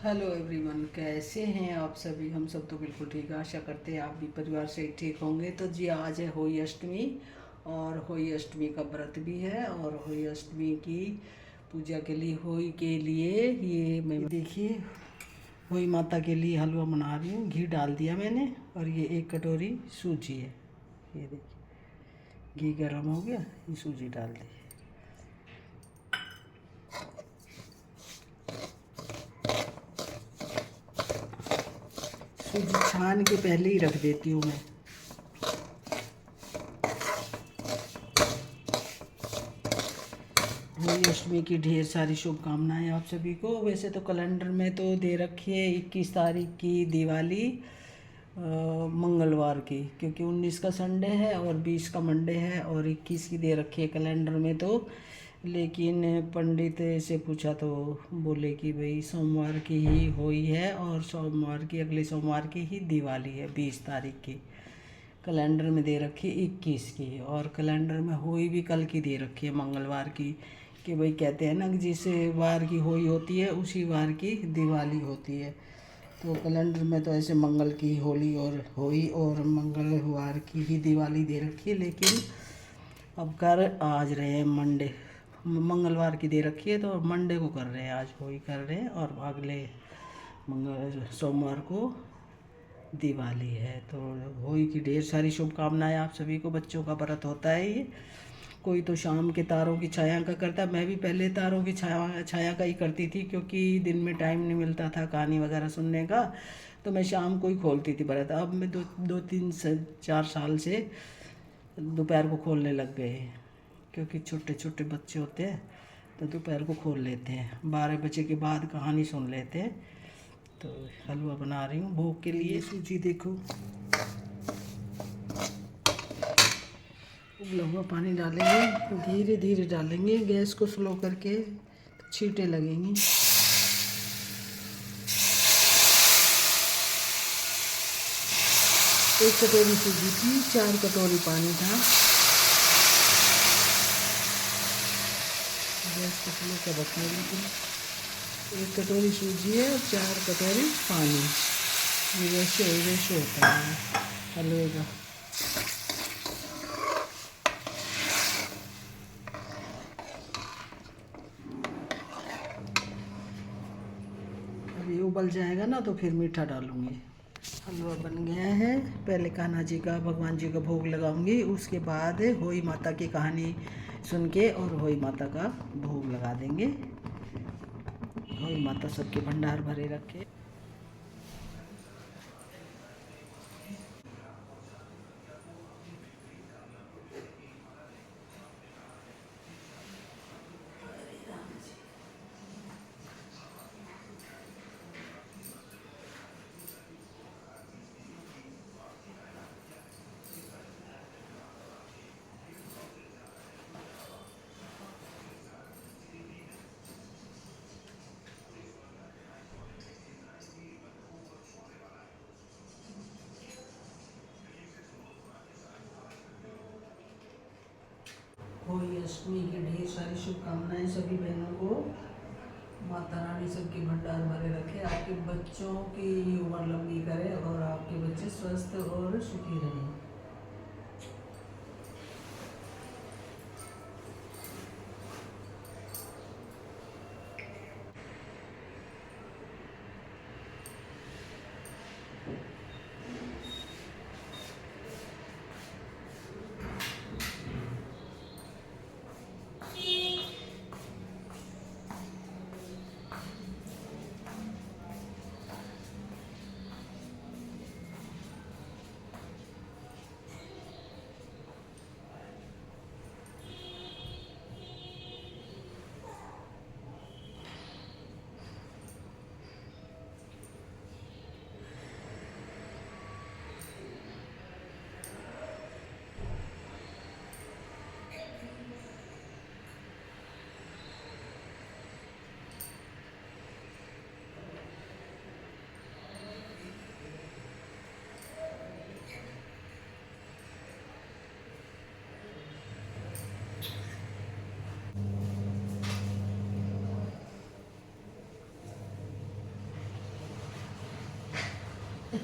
Hello everyone, कैसे हैं आप सभी। हम सब तो बिल्कुल ठीक है। आशा करते हैं आप भी परिवार से ठीक होंगे। तो जी आज है होली अष्टमी और होली अष्टमी का व्रत भी है। और होली अष्टमी की पूजा के लिए ये मैं देखिए होली माता के लिए हलवा बना रही हूँ। घी डाल दिया मैंने और ये 1 कटोरी सूजी है। ये देखिए घी गर्म हो गया, ये सूजी डाल दी। सूजी छान के पहले ही रख देती हूँ मैं। होली अष्टमी की ढेर सारी शुभकामनाएं आप सभी को। वैसे तो कैलेंडर में तो दे रखी है 21 तारीख की दिवाली, मंगलवार की, क्योंकि 19 का संडे है और 20 का मंडे है और 21 की दे रखी है कैलेंडर में तो। लेकिन पंडित से पूछा तो बोले कि भाई सोमवार की ही हुई है और सोमवार की अगले सोमवार की ही दिवाली है 20 तारीख की। कैलेंडर में दे रखी है 21 की और कैलेंडर में होली भी कल की दे रखी है, मंगलवार की। कि भाई कहते हैं ना कि जिस वार की होली होती है उसी वार की दिवाली होती है। तो कैलेंडर में तो ऐसे मंगल की होली और मंगलवार की ही दिवाली दे रखी है। लेकिन अब कर आज रहे हैं मंडे, मंगलवार की दे रखी है तो मंडे को कर रहे हैं, आज होली कर रहे हैं और अगले मंगल सोमवार को दिवाली है। तो होली की ढेर सारी शुभकामनाएं आप सभी को। बच्चों का व्रत होता है ये। कोई तो शाम के तारों की छाया का करता, मैं भी पहले तारों की छाया छाया का ही करती थी, क्योंकि दिन में टाइम नहीं मिलता था कहानी वगैरह सुनने का। तो मैं शाम को ही खोलती थी व्रत। अब मैं दो तीन से 4 साल से दोपहर को खोलने लग गए, क्योंकि छोटे छोटे बच्चे होते हैं तो दोपहर को खोल लेते हैं। 12 बजे के बाद कहानी सुन लेते हैं। तो हलवा बना रही हूँ भोग के लिए। सूजी देखो, उबला हुआ पानी डालेंगे, धीरे धीरे डालेंगे, गैस को स्लो करके, तो छींटे लगेंगी। 1 कटोरी सूजी थी, 4 कटोरी पानी था। गैस को स्लो कर रखना बिल्कुल। 1 कटोरी सूजी है और 4 कटोरी पानी। ये रेशो होता है हलवे का। अब ये उबल जाएगा ना तो फिर मीठा डालूंगी। हलवा बन गया है। पहले कान्हा जी का, भगवान जी का भोग लगाऊंगी, उसके बाद होई माता की कहानी सुन के और होई माता का भोग लगा देंगे। होई माता सबके भंडार भरे रखे। होली अष्टमी की ढेर सारी शुभकामनाएं सभी बहनों को। माता रानी सबके भंडार भरे रखे, आपके बच्चों की उम्र लंबी करे और आपके बच्चे स्वस्थ और सुखी रहें। देख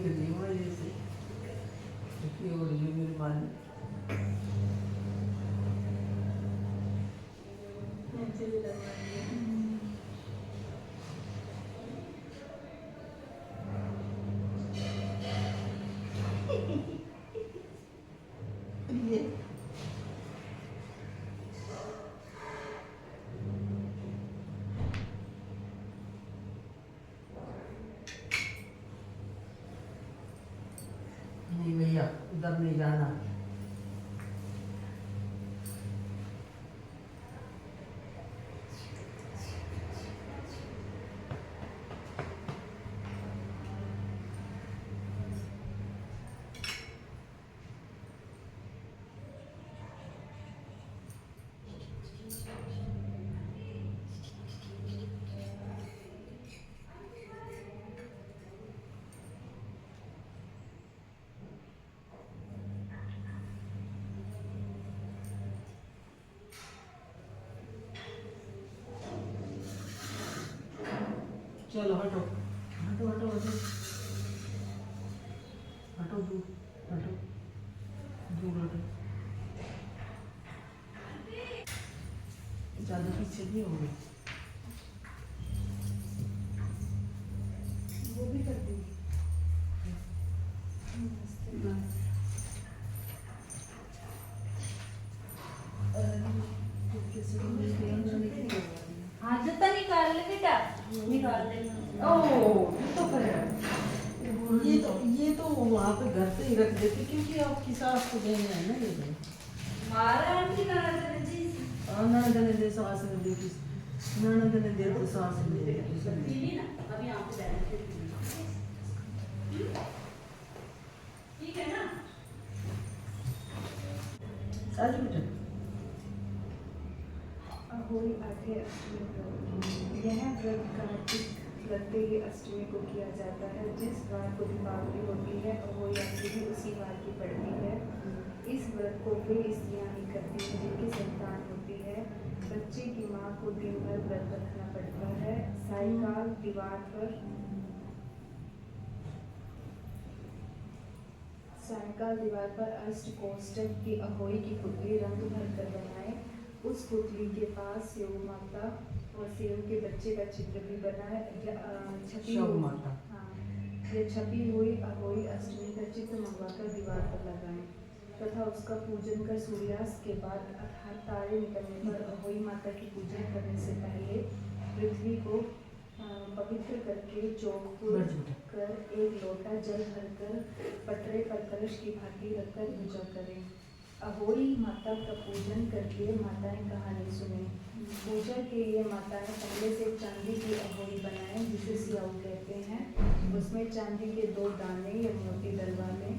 ली वजह से और ये मेरे बाल नहीं भैया उधर नहीं जाना। चलो हटो हटो हटो हटो हटो दूर हटो दूर हटो। ज़्यादा पीछे नहीं हो गई। वो भी कर देंगे। हाँ जूता निकाल ले बेटा, निकाल ले। ओह तो ये तो वहाँ पे घर पे ही रख देती क्योंकि आपकी सास को देने है ना ये मारा आंटी का जी। ननद ने दे सास ने दे ननद ने दे तो सास ने दे पीली ना अभी आपको देना ठीक है ना। सच बेटा अहोई आठे अष्टमी व्रत। यह व्रत कार्तिक प्रत्यय अष्टमी को किया जाता है। जिस बार को दीपावली होती है अहोई अष्टमी उसी बार की पड़ती है। इस व्रत को वे स्त्रियां ही करती हैं जिनकी संतान होती है। बच्चे की मां को दिन भर व्रत रखना पड़ता है। सायंकाल दीवार पर अष्ट कोष्ठक की अहोई की पुतली रंग भर कर बनाए। उस पुतली के पास सेव माता और सेव के बच्चे का चित्र भी बना है। छपी सेव हुई माता। हाँ, यह छपी हुई अहोई अष्टमी का चित्र मंगवाकर दीवार पर लगाएं तथा उसका पूजन कर सूर्यास्त के बाद अर्थात तारे निकलने पर अहोई माता की पूजा करने से पहले पृथ्वी को पवित्र करके चौक कर एक लोटा जल भरकर पटरे पर कलश की भांति रखकर पूजा करें। अहोई माता का पूजन करके माताएं कहानी सुने। पूजा के लिए माताएं पहले से चांदी की अहोई बनाएं जिसे सियाऊ कहते हैं। उसमें चांदी के 2 दाने या मोती डलवा लें।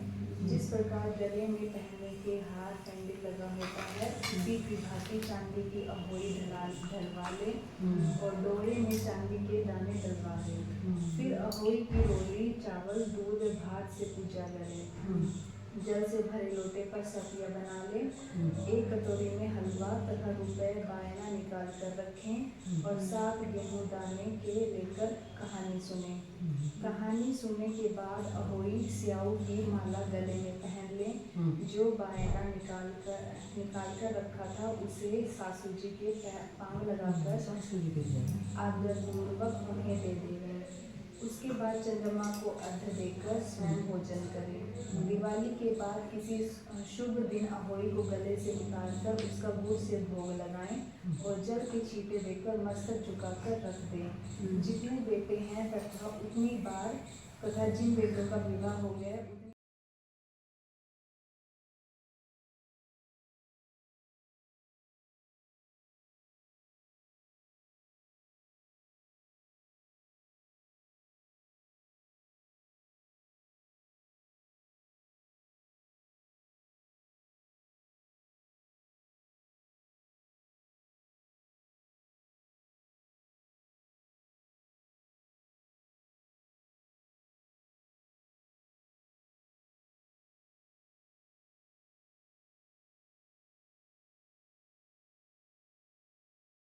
जिस प्रकार गले में पहनने के हार पेंडेंट लगा होता है उसी की भांति चांदी की अहोई ढलवा लें और डोरे में चांदी के दाने डलवा लें। फिर अहोई की रोली चावल दूध भात से पूजा करें। जल से भरे लोटे पर सतिया बना लें। एक कटोरी में हलवा तथा रुपए बायना निकाल कर रखें और 7 गेहूं दाने के लेकर कहानी सुने। कहानी सुनने के बाद अहोई स्याऊ की माला गले में पहन लें। जो बायना निकाल कर रखा था उसे सासू जी के पांव लगाकर आदरपूर्वक उन्हें दे दें। उसके बाद चंद्रमा को अर्घ्य देकर स्वयं भोजन करें। दिवाली के बाद किसी शुभ दिन अहोई को गले से निकालकर उसका गुड़ से भोग लगाएं और जल के छींटे देकर मस्तक झुकाकर रख दें। जितने बेटे हैं तथा जिन बेटों का विवाह हो गया